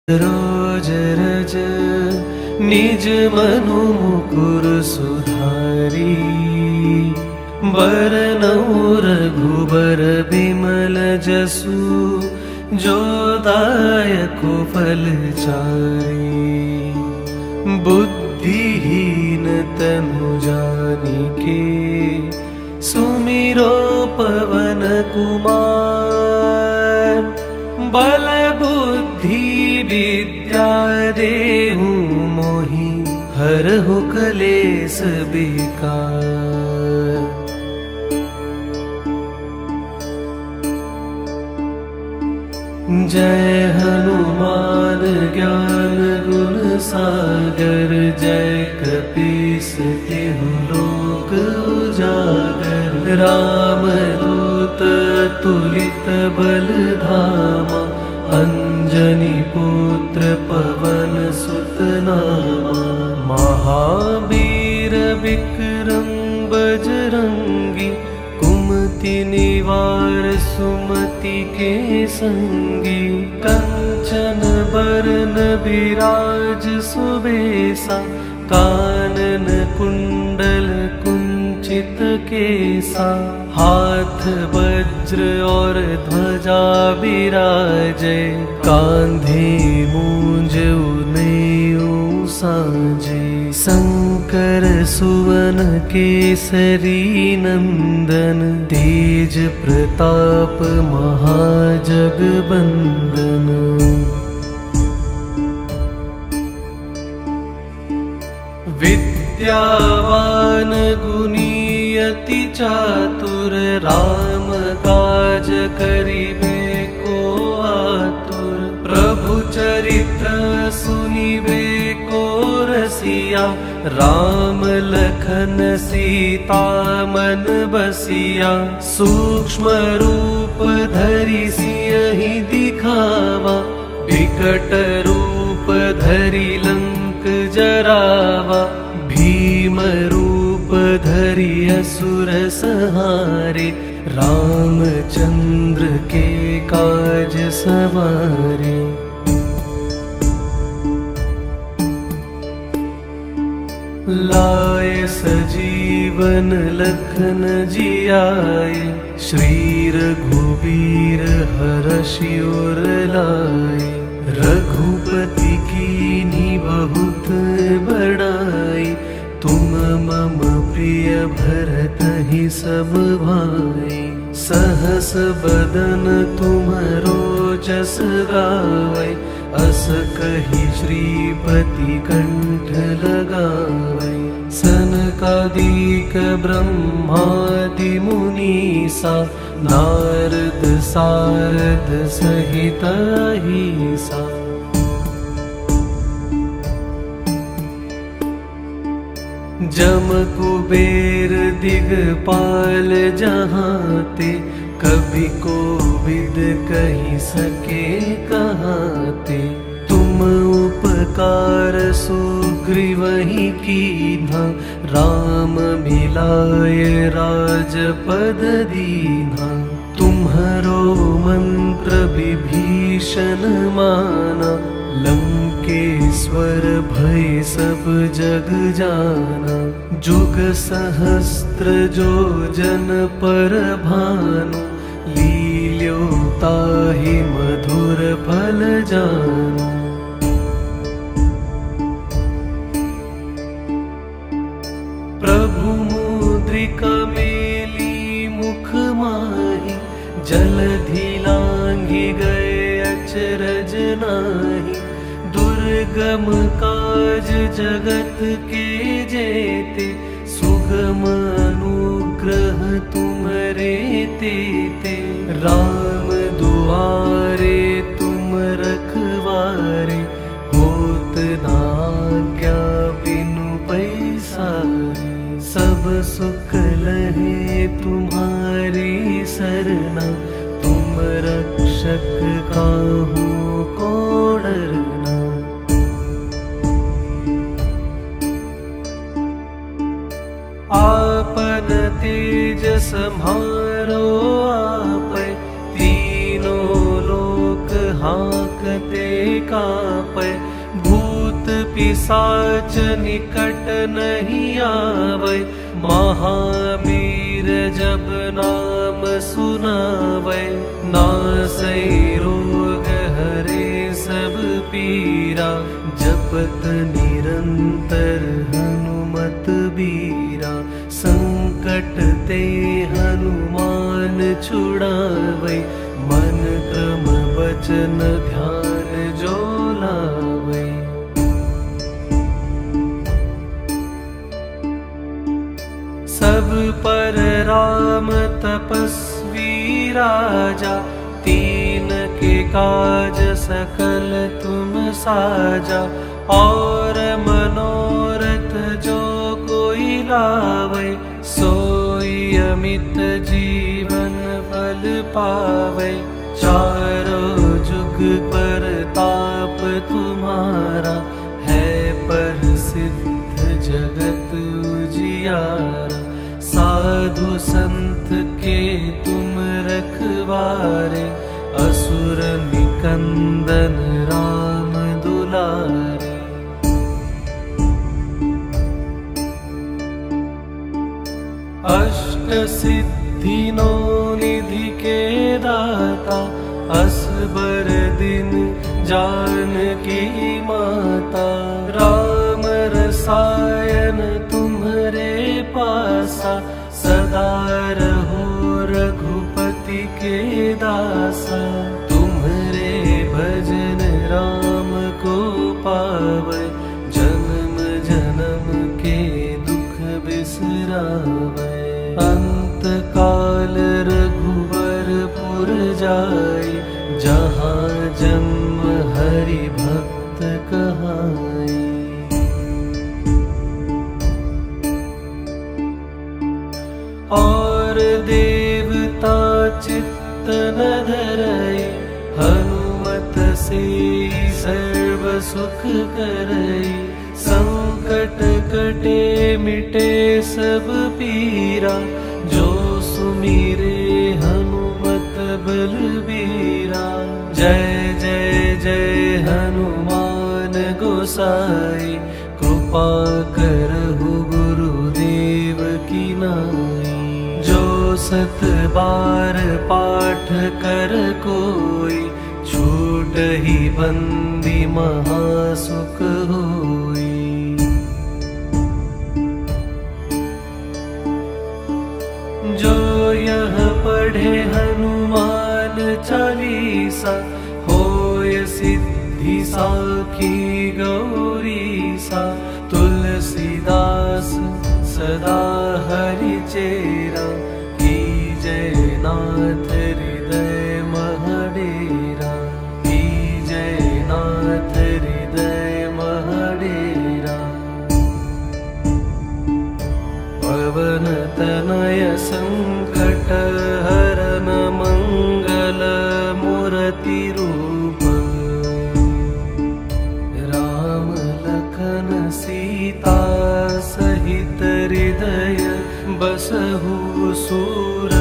रोज रज निज मनु मुकुर सुधारी, बरनउँ रघुबर बिमल जसु, जो दायको फल चारि। बुद्धिहीन तनु जानिके, सुमिरो पवन कुमार। बल बुद्धि विद्या देहु मोहि, हरहु कलेस विकार। जय हनुमान ज्ञान गुण सागर, जय कपीस तिहु लोक उजागर। रामदूत अतुलित बल धामा, अंजनी पुत्र पवन सुत नामा। महावीर विक्रम बजरंगी, कुमति निवार सुमति के संगी। कंचन बरन बिराज सुबेसा, कानन कुंडल कुंचित केसा। हाथ वज्र और ध्वजा बिराजे, कांधे मूंज उनेऊ साजे। शंकर सुवन केसरी नंदन, तेज प्रताप महाजगबंदन। विद्यावान गुणी अति चातुर, राम काज करिबे को आतुर। प्रभु चरित्र सुनिबे को रसिया, राम लखन सीता मन बसिया। सूक्ष्म रूप धरि सियहि दिखावा, विकट रूप धरि लंक जरावा। भीम रूप धरि असुर संहारे, रामचंद्र के काज सवारे। लाए सजीवन लखन जियाए, श्री रघुबीर हरषि उर लाए। रघुपति कीन्ही बहुत बड़ाई, तुम मम प्रिय भरतहि सब भाई। सहस बदन तुम्हरो जस गावै, अस कहि श्रीपति कंठ लगावै। सनकादिक ब्रह्मादि मुनीसा, नारद सारद सहित अहिसा। जम कुबेर दिगपाल जहाते, कभी कोविद कहि सके कहाते। तुम उपकार सुग्रीवहि कीन्हा, राम मिलाय राजपद दीन्हा। तुम्हरो मंत्र विभीषण माना, लंकेश्वर भय सब जग जाना। जुग सहस्त्र जो जन पर भानु, लील्यो ताहि मधुर फल जानु। प्रभु मुद्रिका मेली मुख माहि, जलधि लांघि गए अचरज नाही। दुर्गम काज जगत के जेते, सुगम अनुग्रह तुम्हरे तेते। राम दुआरे तुम रखवारे, होत न आज्ञा बिनु पैसारे। सब सुख लहे तुम्हारी सरना, तुम रक्षक काहू को डरना। आपन तेज सम्हारो आपै, तीनों लोक हाँकते काँपै। पिसाच निकट नहीं आवै, महावीर जब नाम सुनावै। नासै रोग हरे सब पीरा, जपत निरंतर हनुमत बीरा। संकट ते हनुमान छुड़ावै, मन क्रम वचन ध्यान जो लावै। सब पर राम तपस्वी राजा, तीन के काज सकल तुम साजा। और मनोरथ जो कोई लावै, सोई अमित जीवन फल पावै। चारों जुग पर ताप तुम्हारा, है प्रसिद्ध जगत उजियारा। साधु संत के तुम रखवारे, असुर निकंदन राम दुलारे। अष्ट सिद्धि नौ निधि के दाता, असबर दिन जानकी माता। राम रसायन तुम्हरे पासा, सदा रहो रघुपति के दासा। तुम्हरे भजन राम को पावै, जन्म जन्म के दुख बिसरावै। अंत काल रघुवरपुर जाई, जहाँ जन्म हरि भक्त कहाई। और देवता चित्त न धरई, हनुमत से सर्व सुख करई। संकट कटे मिटे सब पीरा, जो सुमिरे हनुमत बलबीरा। जय जय जय हनुमान गोसाई, कृपा करहु गुरुदेव की नाई। जो सत बार पाठ कर कोई, छूटहि बंदी महासुख होई। जो यह पढ़े हनुमान चालीसा, होय सिद्धि साखी गौरीसा। तुलसीदास सदा हरि चेरा, कीजय नाथ हृदय महडेरा। कीजय नाथ हृदय महडेरा। पवन तनय संकट हरन मंगल मूर्ति रूप। राम लखन सीता सहित हृदय बसहु सूर